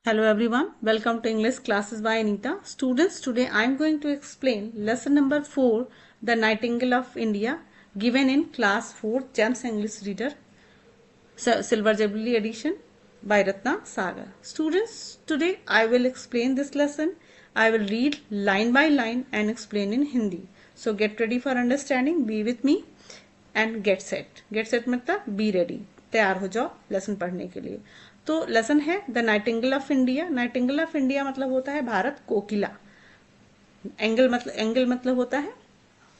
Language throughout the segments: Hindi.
Hello everyone, welcome to English classes by Anita. Students, today I am going to explain lesson number 4, The Nightingale of India, given in class 4 GEMS English Reader, Silver Jubilee edition by Ratna Sagar. Students, today I will explain this lesson. I will read line by line and explain in Hindi. So get ready for understanding, be with me and get set. Get set मतलब be ready, तैयार हो जाओ लेसन पढ़ने के लिए. तो लेसन है the Nightingale of India. Nightingale of India मतलब होता है भारत कोकिला. एंगल मतलब होता है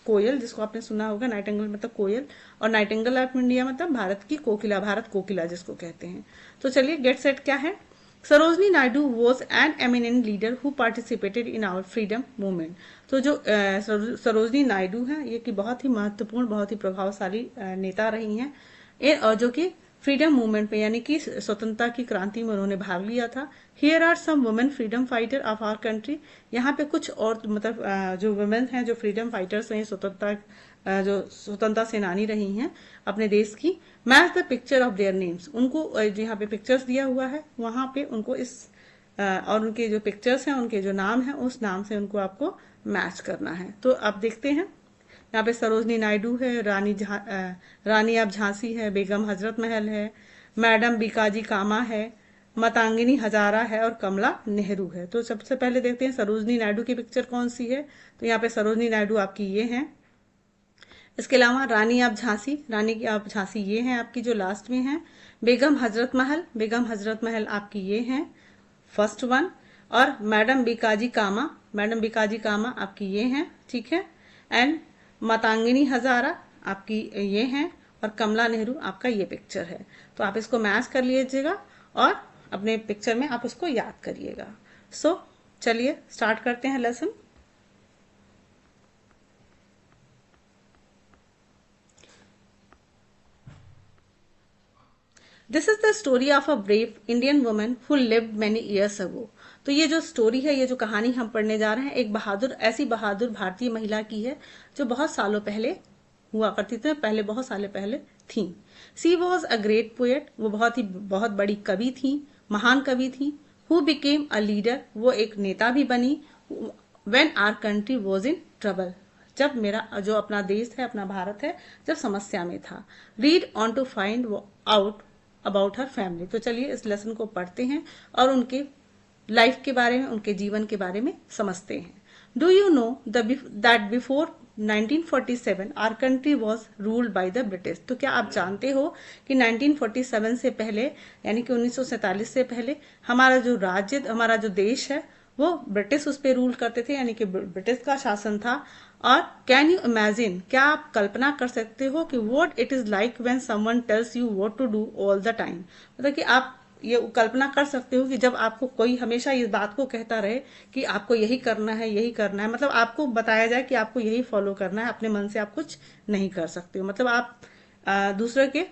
कोयल, जिसको आपने सुना होगा. नाइटिंगेल मतलब कोयल और नाइटिंगेल ऑफ इंडिया मतलब भारत की कोकिला, भारत कोकिला जिसको कहते हैं. तो चलिए गेट सेट क्या है. Sarojini Naidu was an eminent leader who participated in our freedom movement. तो जो सरोजनी नायडू हैं ये कि बहुत ही महत्वपूर्ण, बहुत ही प्रभावशाली नेता रही हैं, और जो कि फ्रीडम मूवमेंट में यानी कि स्वतंत्रता की क्रांति में उन्होंने भाग लिया था. Here are some women freedom fighter of our country. यहाँ पे कुछ और मतलब जो वुमेन हैं जो फ्रीडम फाइटर्स हैं, जो स्वतंत्रता सेनानी रही हैं अपने देश की. Match the picture of their names. उनको यहाँ पे पिक्चर्स दिया हुआ है, वहां पे उनको इस और उनके जो पिक्चर्स हैं, उनके जो नाम है, उस नाम से उनको आपको मैच करना है. तो आप देखते हैं यहाँ पे सरोजनी नायडू है, रानी अब झांसी है, बेगम हजरत महल है, मैडम बीकाजी कामा है, मातंगिनी हजारा है और कमला नेहरू है. तो सबसे पहले देखते हैं सरोजनी नायडू की पिक्चर कौन सी है. तो यहाँ पे सरोजनी नायडू आपकी ये हैं. इसके अलावा रानी अब झांसी ये हैं आपकी जो लास्ट में हैं. बेगम हजरत महल आपकी ये हैं फर्स्ट वन. और मैडम बीकाजी कामा आपकी ये हैं, ठीक है. एंड मातंगिनी हजारा आपकी ये हैं और कमला नेहरू आपका ये पिक्चर है. तो आप इसको मैच कर लीजिएगा और अपने पिक्चर में आप उसको याद करिएगा. सो चलिए स्टार्ट करते हैं lesson. This is the story of a brave Indian woman who lived many years ago. तो ये जो स्टोरी है, ये जो कहानी हम पढ़ने जा रहे हैं, एक ऐसी बहादुर भारतीय महिला की है जो बहुत सालों पहले हुआ करती थी, पहले बहुत सालों पहले थी. She was a great poet. वो बहुत बड़ी कवि थी, महान कवि थी. Who became a leader. वो एक नेता भी बनी. When our country was in trouble. जब मेरा जो अपना देश है, अपना भारत है, जब समस्या में था. Read on to find out about her family. तो चलिए इस लेसन को पढ़ते हैं और उनके लाइफ के बारे में, उनके जीवन के बारे में समझते हैं. Do you know that before 1947 our country was ruled by the British. तो क्या आप जानते हो कि 1947 से पहले यानी कि 1947 से पहले हमारा जो देश है वो ब्रिटिश उस पर रूल करते थे, यानी कि ब्रिटिश का शासन था. और कैन यू इमेजिन, क्या आप कल्पना कर सकते हो कि what it is like when someone tells you what to do all the time. मतलब कि आप ये कल्पना कर सकते हो कि जब आपको कोई हमेशा इस बात को कहता रहे कि आपको यही करना है, मतलब आपको बताया जाए कि आपको यही फॉलो करना है, अपने मन से आप कुछ नहीं कर सकते हो. मतलब आप दूसरे के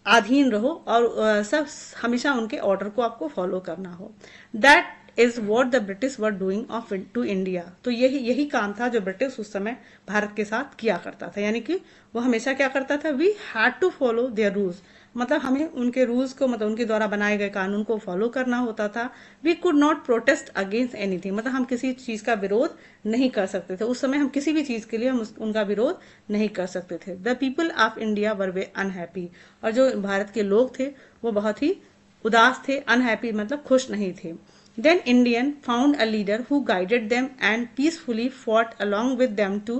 अधीन रहो और सब हमेशा उनके ऑर्डर को आपको फॉलो करना हो. That is what the British were doing of to India. तो यही काम था जो ब्रिटिश उस समय भारत के साथ किया करता था. यानी कि वो हमेशा क्या करता था, we had to follow their rules. मतलब हमें उनके रूल्स को, मतलब उनके द्वारा बनाए गए कानून को फॉलो करना होता था. We could not protest against anything. मतलब हम किसी चीज का विरोध नहीं कर सकते थे. उस समय हम किसी भी चीज के लिए हम उनका विरोध नहीं कर सकते थे. The people of India were way unhappy. और जो भारत के लोग थे वो बहुत ही उदास थे. अनहैप्पी मतलब खुश नहीं थे. Then Indian found a leader who guided them and peacefully fought along with them to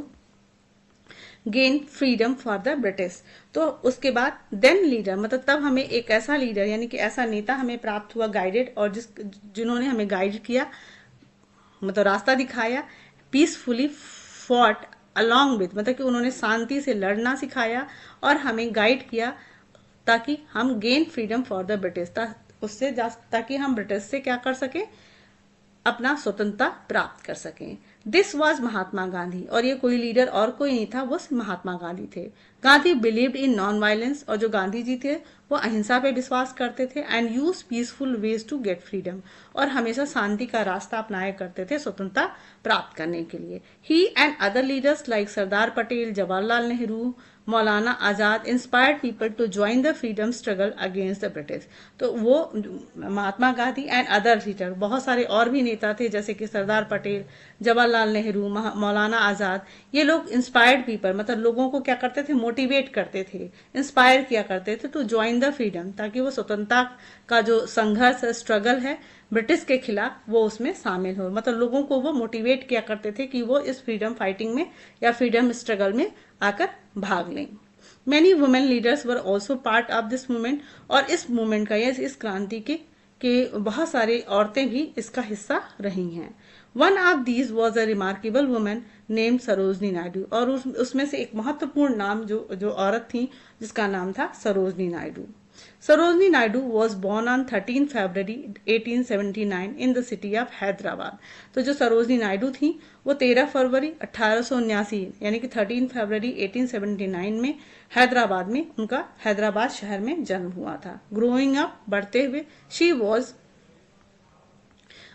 gain freedom for the British. तो उसके बाद then leader मतलब तब हमें एक ऐसा लीडर यानी कि ऐसा नेता हमें प्राप्त हुआ, गाइडेड, और जिन्होंने हमें गाइड किया, मतलब रास्ता दिखाया. पीसफुली फॉट अलॉन्ग विथ मतलब कि उन्होंने शांति से लड़ना सिखाया और हमें गाइड किया ताकि हम gain freedom for the British, ताकि हम ब्रिटिश से क्या कर सके, अपना स्वतंत्रता प्राप्त कर सकें. This was Mahatma Gandhi. और ये कोई लीडर और कोई नहीं था, वो महात्मा गांधी थे. Gandhi believed in non violence. और जो गांधी जी थे वो अहिंसा पे विश्वास करते थे. And use peaceful ways to get freedom. और हमेशा शांति का रास्ता अपनाया करते थे स्वतंत्रता प्राप्त करने के लिए. He and other leaders like Sardar Patel, Jawaharlal Nehru, Maulana Azad inspired people to join the freedom struggle against the British. तो वो Mahatma Gandhi and other leader, बहुत सारे और भी नेता थे जैसे कि सरदार पटेल, जवाहरलाल नेहरू, मौलाना आजाद, ये लोग इंस्पायर्ड पीपल मतलब लोगों को क्या करते थे, मोटिवेट करते थे, इंस्पायर किया करते थे टू ज्वाइन द फ्रीडम, ताकि वो स्वतंत्रता का जो संघर्ष स्ट्रगल है ब्रिटिश के खिलाफ वो उसमें शामिल हो। मतलब लोगों को वो मोटिवेट किया करते थे कि वो इस फ्रीडम फाइटिंग में या फ्रीडम स्ट्रगल में आकर भाग लें। Many women leaders were also part of this movement, और इस मूवमेंट का या इस क्रांति के बहुत सारी औरतें भी इसका हिस्सा रही हैं। One of these was a remarkable women named Sarojini Naidu, और उसमें से एक महत्वपूर्ण नाम जो औरत थी जिसका नाम था Sarojini Naidu. Sarojini Naidu was born on 13 February 1879 in the city of Hyderabad. तो जो सरोजनी नायडू थी वो 13 फरवरी 1879 यानी कि 13 फरवरी 1879 में हैदराबाद में उनका हैदराबाद शहर में जन्म हुआ था। ग्रोइंग अप, बढ़ते हुए, she was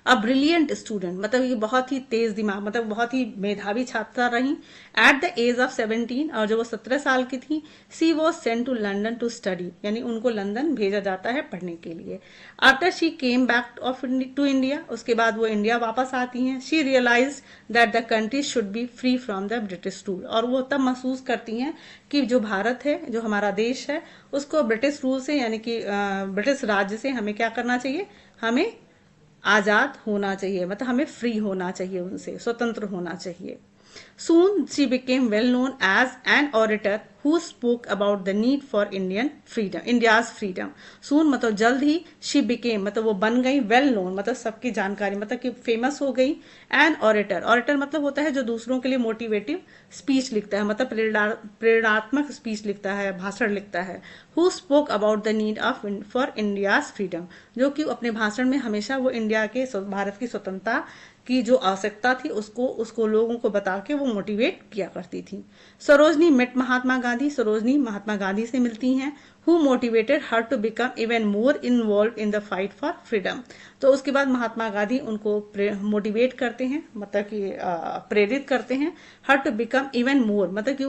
a brilliant student, मतलब ये बहुत ही तेज दिमाग, मतलब बहुत ही मेधावी छात्रा रही। एट द एज ऑफ 17, और जब वो 17 साल की थी, she was sent to London to study, यानी उनको लंदन भेजा जाता है पढ़ने के लिए। After she came back to India, उसके बाद वो इंडिया वापस आती हैं। She realize that the country should be free from the British rule, और वो तब महसूस करती हैं कि जो भारत है, जो हमारा देश है, उसको ब्रिटिश रूल से यानी कि ब्रिटिश राज्य से हमें क्या करना चाहिए, हमें आजाद होना चाहिए, मतलब हमें फ्री होना चाहिए, उनसे स्वतंत्र होना चाहिए। Soon she became well known as an orator who spoke about the need for India's freedom. Soon मतलब जल्द ही she became मतलब वो बन गई well known मतलब सबकी जानकारी मतलब कि फेमस हो गई। an orator, orator मतलब होता है जो दूसरों के लिए मोटिवेटिव स्पीच लिखता है, मतलब प्रेरणात्मक स्पीच लिखता है, भाषण लिखता है। who spoke about the need of for India's freedom, जो कि अपने भाषण में हमेशा वो इंडिया के भारत की स्वतंत्रता की जो आवश्यकता थी उसको लोगों को बता के वो मोटिवेट किया करती थी। सरोजनी मेट महात्मा गांधी, सरोजनी महात्मा गांधी से मिलती हैं। Who motivated her to become even more involve in the fight for freedom. तो उसके बाद महात्मा गांधी उनको मोटिवेट करते हैं, मतलब कि प्रेरित करते हैं। Her to become even more मतलब कि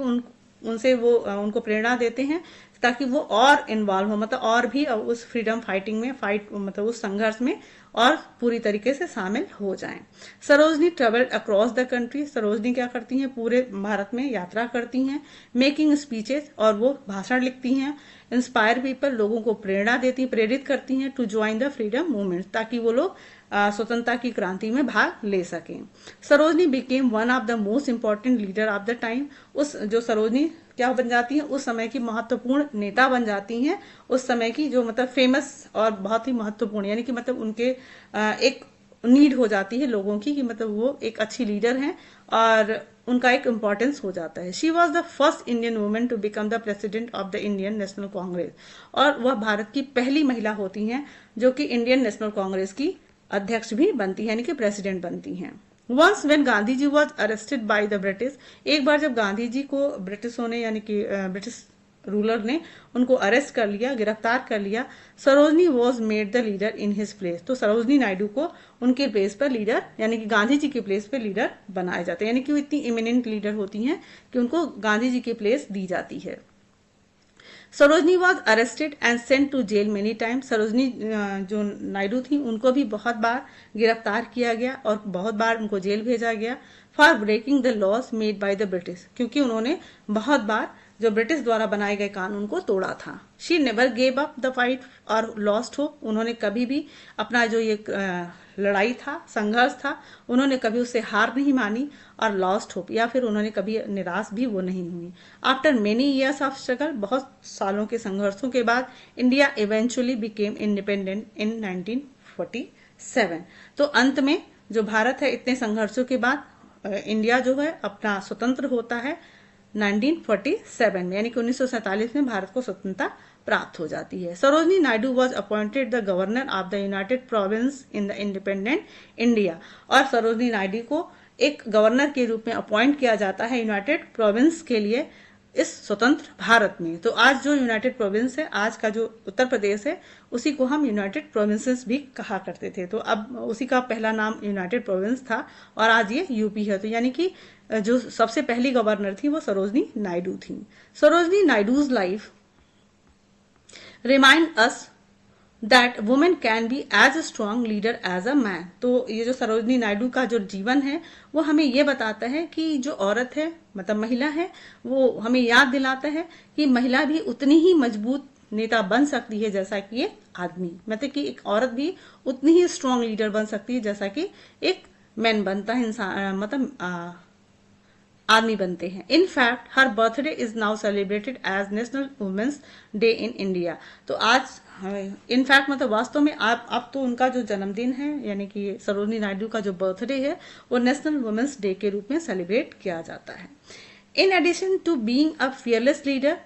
उनसे वो उनको प्रेरणा देते हैं ताकि वो और इन्वॉल्व हो, मतलब और भी उस फ्रीडम फाइटिंग में मतलब उस संघर्ष में और पूरी तरीके से शामिल हो जाएं। Sarojini travelled across the country, Sarojini क्या करती हैं, पूरे भारत में यात्रा करती हैं। मेकिंग स्पीचेस, और वो भाषण लिखती हैं। इंस्पायर पीपल, लोगों को प्रेरित करती हैं to join the freedom movement, ताकि वो लोग स्वतंत्रता की क्रांति में भाग ले सकें। Sarojini became one of the most important leader of the time, उस जो सरोजनी क्या बन जाती हैं, उस समय की महत्वपूर्ण नेता बन जाती हैं, उस समय की जो मतलब फेमस और बहुत ही महत्वपूर्ण, यानी कि मतलब उनके एक नीड हो जाती है लोगों की कि मतलब वो एक अच्छी लीडर हैं और उनका एक इम्पोर्टेंस हो जाता है। She was the first Indian women to become the president of the Indian National Congress, और वह भारत की पहली महिला होती हैं जो कि इंडियन नेशनल कांग्रेस की अध्यक्ष भी बनती है, यानी कि प्रेसिडेंट बनती हैं। Once when Gandhi ji was arrested by the British, एक बार जब गांधी जी को ब्रिटिशों ने यानी कि ब्रिटिश रूलर ने उनको अरेस्ट कर लिया, गिरफ्तार कर लिया, Sarojini was made the leader in his place, तो सरोजनी नायडू को उनके प्लेस पर लीडर यानी कि गांधी जी के प्लेस पर लीडर बनाए जाते हैं, यानी कि वो इतनी इमिनेंट लीडर होती हैं कि उनको गांधी जी की प्लेस दी जाती है। Sarojini was arrested and sent to jail many time, Sarojini जो नायडू थी उनको भी बहुत बार गिरफ्तार किया गया और बहुत बार उनको जेल भेजा गया for breaking the laws made by the British, क्योंकि उन्होंने बहुत बार जो ब्रिटिश द्वारा बनाए गए कानून को तोड़ा था। She never gave up the fight और लॉस्ट हो, उन्होंने कभी भी अपना जो ये लड़ाई था, संघर्ष था, उन्होंने कभी उससे हार नहीं मानी और लॉस्ट होप या फिर उन्होंने कभी निराश भी वो नहीं हुई। After many years of struggle, बहुत सालों के संघर्षों के बाद, India eventually became independent in 1947। तो अंत में जो भारत है इतने संघर्षों के बाद इंडिया जो है अपना स्वतंत्र होता है 1947 में, यानी कि 1947 में भारत को स्वतंत्रता प्राप्त हो जाती है। Sarojini Naidu was appointed the governor of the United province in the independent India, और सरोजनी नायडू को एक गवर्नर के रूप में अपॉइंट किया जाता है यूनाइटेड प्रोविंस के लिए इस स्वतंत्र भारत में। तो आज जो यूनाइटेड प्रोविंस है, आज का जो उत्तर प्रदेश है, उसी को हम यूनाइटेड प्रोविंसेस भी कहा करते थे। तो अब उसी का पहला नाम यूनाइटेड प्रोविंस था और आज ये यूपी है। तो यानी कि जो सबसे पहली गवर्नर थी वो सरोजनी नायडू थी। Sarojini Naidu's life remind us that women can be as a strong leader as a man. तो ये जो सरोजनी नायडू का जो जीवन है वो हमें ये बताता है कि जो औरत है, मतलब महिला है, वो हमें याद दिलाता है कि महिला भी उतनी ही मजबूत नेता बन सकती है जैसा कि एक आदमी, मतलब कि एक औरत भी उतनी ही स्ट्रॉन्ग लीडर बन सकती है जैसा कि एक मैन बनता है, इंसान मतलब आदमी बनते हैं। In fact her birthday is now celebrated as national women's day in India. तो आज इनफैक्ट मतलब वास्तव में अब तो उनका जो जन्मदिन है, यानी कि सरोजनी नायडू का जो बर्थडे है, वो नेशनल वुमेन्स डे के रूप में सेलिब्रेट किया जाता है। In addition to being a fearless leader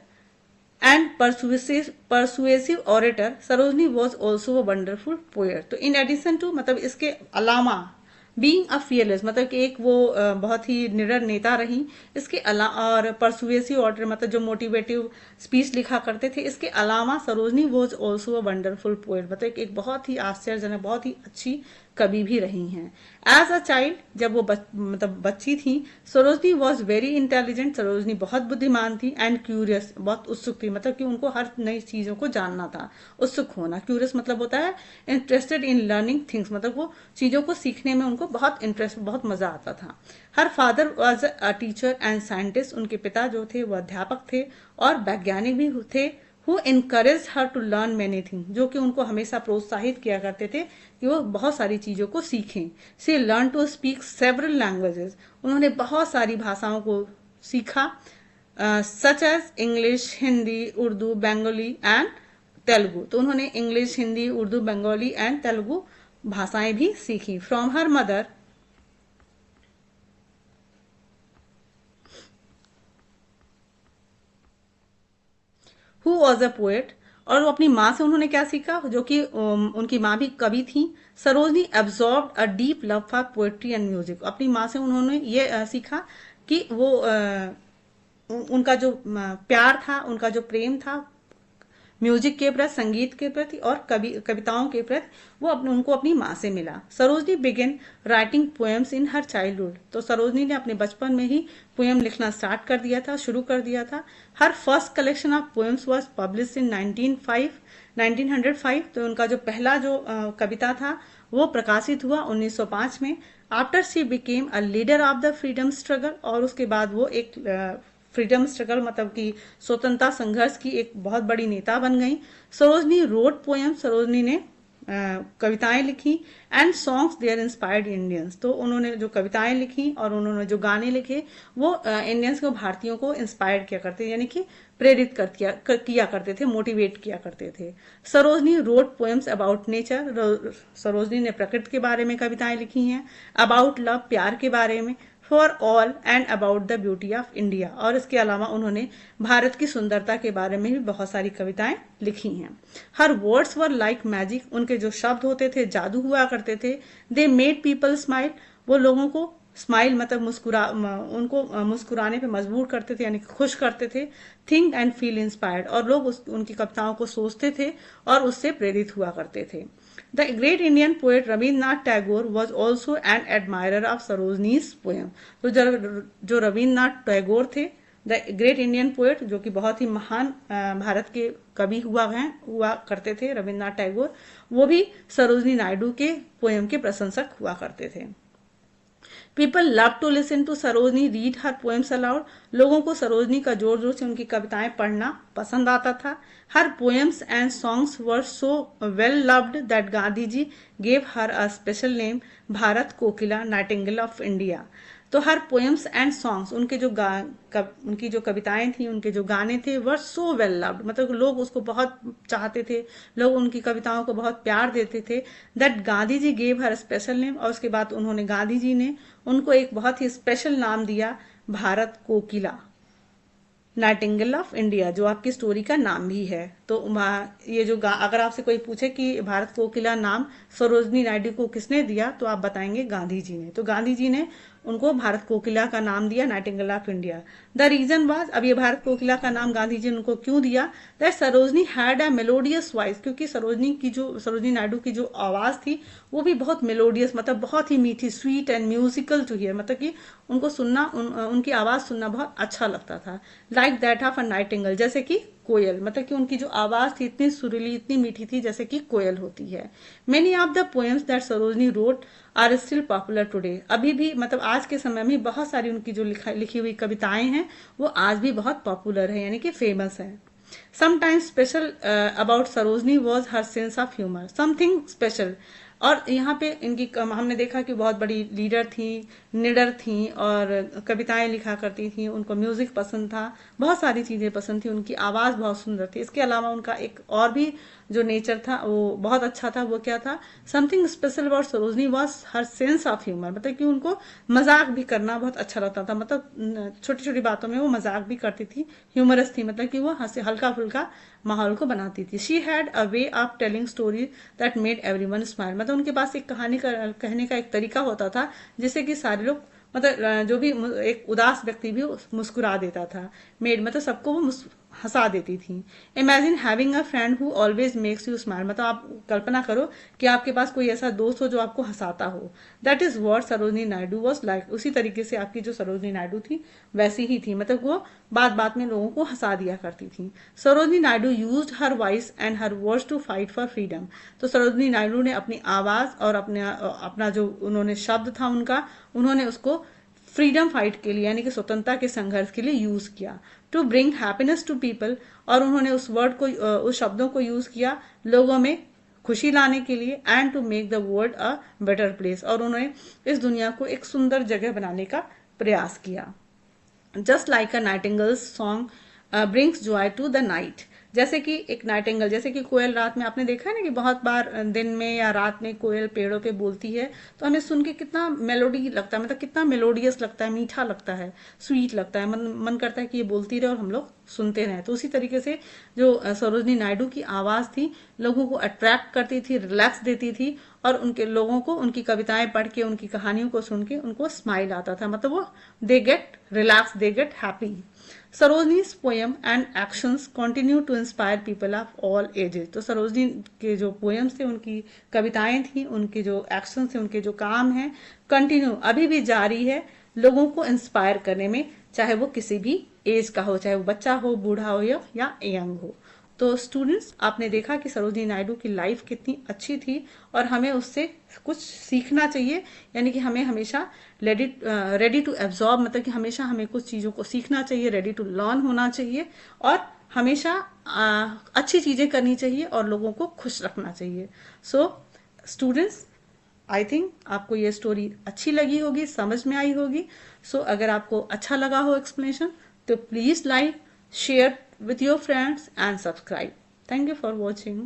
and persuasive orator, Sarojini was also a wonderful poet. तो इन एडिशन टू मतलब इसके अलावा बीइंग अ फियरलेस मतलब कि एक वो बहुत ही निडर नेता रही, इसके अलावा और परसुएसिव ऑर्डर मतलब जो मोटिवेटिव स्पीच लिखा करते थे, इसके अलावा Sarojini was also a wonderful poet, मतलब एक बहुत ही आश्चर्यजनक, बहुत ही अच्छी कवि भी रही हैं। एज अ चाइल्ड, जब वो मतलब बच्ची थी, Sarojini was very intelligent, Sarojini बहुत बुद्धिमान थी, एंड क्यूरियस, बहुत उत्सुक थी, मतलब कि उनको हर नई चीजों को जानना था। उत्सुक होना, क्यूरियस मतलब होता है इंटरेस्टेड इन लर्निंग थिंग्स, मतलब वो चीजों को सीखने में उनको बहुत इंटरेस्ट, बहुत मजा आता था। Her father was a teacher and scientist, उनके पिता जो थे वो अध्यापक थे और वैज्ञानिक भी थे। Who encouraged her to learn many things, जो कि उनको हमेशा प्रोत्साहित किया करते थे कि वो बहुत सारी चीजों को सीखें। She learned to speak several languages, उन्होंने बहुत सारी भाषाओं को सीखा, such as English, Hindi, Urdu, Bengali and Telugu. तो उन्होंने इंग्लिश, हिंदी, उर्दू, बंगाली एंड तेलुगु भाषाएं भी सीखी। From her mother who was a poet, और वो अपनी माँ से उन्होंने क्या सीखा, जो कि उनकी माँ भी कवि थी। Sarojini absorb a deep love for poetry and music, अपनी माँ से उन्होंने ये सीखा कि वो उनका जो प्यार था, उनका जो प्रेम था म्यूजिक के प्रति, संगीत के प्रति और कविताओं के प्रति, वो उनको अपनी माँ से मिला। Sarojini began writing poems in her childhood, तो सरोजनी ने अपने बचपन में ही पोएम लिखना स्टार्ट कर दिया था, शुरू कर दिया था। Her first collection of poems was publish in 1905, तो उनका जो पहला जो कविता था वो प्रकाशित हुआ 1905 में। After she became a leader of the freedom struggle, और उसके बाद वो एक फ्रीडम स्ट्रगल मतलब कि स्वतंत्रता संघर्ष की एक बहुत बड़ी नेता बन गई। सरोजनी रोड पोएम, सरोजनी ने कविताएं लिखी, and songs there inspired Indians, तो उन्होंने जो कविताएं लिखी और उन्होंने जो गाने लिखे वो इंडियंस को, भारतीयों को इंस्पायर्ड किया करते, यानी कि प्रेरित किया करते थे, मोटिवेट किया करते थे। Sarojini road poems about nature, Sarojini ने प्रकृति के बारे में कविताएं लिखी हैं। अबाउट लव, प्यार के बारे में। For all and about the beauty of India, और इसके अलावा उन्होंने भारत की सुंदरता के बारे में भी बहुत सारी कविताएं लिखी हैं। हर वर्ड्स वर लाइक मैजिक, उनके जो शब्द होते थे जादू हुआ करते थे। दे मेड पीपल स्माइल, वो लोगों को स्माइल मतलब उनको मुस्कुराने पे मजबूर करते थे, यानी खुश करते थे। थिंक एंड फील इंस्पायर्ड, और लोग उनकी कविताओं को सोचते थे और उससे प्रेरित हुआ करते थे। The great Indian poet Rabindranath Tagore was also an admirer of Sarojini's poem, तो जो रविन्द्रनाथ टैगोर थे, द ग्रेट इंडियन पोएट, जो कि बहुत ही महान भारत के कवि हुआ करते थे, रविन्द्रनाथ टैगोर, वो भी सरोजनी नायडू के पोएम के प्रशंसक हुआ करते थे। People love to listen to Sarojini read her poems aloud, लोगों को सरोजनी का जोर जोर से उनकी कविताएं पढ़ना पसंद आता था। Her poems and songs were so well loved that Gandhi ji gave her a special name, Bharat Kokila, nightingale of India. तो हर पोएम्स एंड सॉन्ग्स, उनके जो उनकी जो कविताएं थी, उनके जो गाने थे, वर सो वेल लव्ड, मतलब लोग उसको बहुत चाहते थे, लोग उनकी कविताओं को बहुत प्यार देते थे। That Gandhi ji gave her special name, और उसके बाद उन्होंने, गांधी जी ने उनको एक बहुत ही स्पेशल नाम दिया, Bharat Kokila, nightingale of India, जो आपकी स्टोरी का नाम भी है। तो ये जो अगर आपसे कोई पूछे कि भारत कोकिला नाम सरोजनी नायडू को किसने दिया, तो आप बताएंगे गांधी जी ने। तो गांधी जी ने उनको भारत कोकिला का नाम दिया, nightingale of India. The reason was, अब ये भारत कोकिला का नाम गांधी जी ने उनको क्यों दिया, that Sarojini had a melodious voice, क्योंकि सरोजनी नायडू की जो आवाज थी वो भी बहुत मेलोडियस, मतलब बहुत ही मीठी, sweet and musical to hear, मतलब कि उनको सुनना, उनकी आवाज सुनना बहुत अच्छा लगता था। Like that of a Nightingale, जैसे कि कोयल, मतलब कि उनकी जो आवाज थी इतनी सुरीली, इतनी मीठी थी जैसे कि कोयल होती है। Many of the poems that Sarojini wrote are still popular today, अभी भी, मतलब आज के समय में बहुत सारी उनकी जो लिखी हुई कविताएं हैं वो आज भी बहुत पॉपुलर है, यानी कि फेमस है। Sometimes special about Sarojini was her sense of humour, something special. और यहाँ पे इनकी हमने देखा कि बहुत बड़ी लीडर थी, निडर थी और कविताएं लिखा करती थी, उनको म्यूजिक पसंद था, बहुत सारी चीजें पसंद थी, उनकी आवाज बहुत सुंदर थी। इसके अलावा उनका एक और भी जो नेचर था वो बहुत अच्छा था, वो क्या था, something special about Sarojini was her sense of humour, मतलब कि उनको मजाक भी करना बहुत अच्छा लगता था, मतलब छोटी छोटी बातों में वो मजाक भी करती थी, ह्यूमरस थी, मतलब कि वो हंसे हल्का फुल्का माहौल को बनाती थी। She had a way of telling story that made everyone smile, मतलब उनके पास एक कहानी कहने का एक तरीका होता था जिससे कि सारे लोग, मतलब जो भी एक उदास व्यक्ति भी मुस्कुरा देता था। मेड मतलब सबको वो हंसा देती थी। Imagine having a friend who always makes you smile, मतलब आप कल्पना करो कि आपके पास कोई ऐसा दोस्त हो जो आपको हंसाता हो। That is what Sarojini Naidu was like, उसी तरीके से आपकी जो सरोजनी नायडू थी वैसी ही थी, मतलब वो बात बात में लोगों को हंसा दिया करती थी। Sarojini Naidu used her voice and her words to fight for freedom, तो सरोजनी नायडू ने अपनी आवाज और अपना जो उन्होंने शब्द था उनका, उन्होंने उसको फ्रीडम फाइट के लिए, यानी कि स्वतंत्रता के संघर्ष के लिए यूज किया। To bring happiness to people, और उन्होंने उस वर्ड को, उस शब्दों को यूज किया लोगों में खुशी लाने के लिए। And to make the world a better place, और उन्होंने इस दुनिया को एक सुंदर जगह बनाने का प्रयास किया। Just like a nightingale's song brings joy to the night, जैसे कि एक नाइटिंगल, जैसे कि कोयल रात में, आपने देखा है ना कि बहुत बार दिन में या रात में कोयल पेड़ों पे बोलती है तो हमें सुन के कितना मेलोडी लगता है, मतलब कितना मेलोडियस लगता है, मीठा लगता है, स्वीट लगता है, मन करता है कि ये बोलती रहे और हम लोग सुनते रहे। तो उसी तरीके से जो सरोजनी नायडू की आवाज थी लोगों को अट्रैक्ट करती थी, रिलैक्स देती थी, और उनके लोगों को उनकी कविताएं पढ़ के, उनकी कहानियों को सुन के उनको स्माइल आता था, मतलब वो they get relax, they get happy. Sarojini's poem and actions continue to inspire people of all ages, तो सरोजनी के जो पोएम्स थे, उनकी कविताएं थी, उनके जो एक्शन थे, उनके जो काम हैं, कंटिन्यू अभी भी जारी है लोगों को इंस्पायर करने में, चाहे वो किसी भी एज का हो, चाहे वो बच्चा हो, बूढ़ा हो या यंग हो। तो स्टूडेंट्स, आपने देखा कि सरोजनी नायडू की लाइफ कितनी अच्छी थी और हमें उससे कुछ सीखना चाहिए, यानी कि हमें हमेशा रेडी टू एब्जॉर्ब, मतलब कि हमेशा हमें कुछ चीज़ों को सीखना चाहिए, रेडी टू लर्न होना चाहिए, और हमेशा अच्छी चीज़ें करनी चाहिए और लोगों को खुश रखना चाहिए। सो स्टूडेंट्स, आई थिंक आपको ये स्टोरी अच्छी लगी होगी, समझ में आई होगी। सो अगर आपको अच्छा लगा हो एक्सप्लेनेशन तो please like, share with your friends and subscribe. Thank you for watching.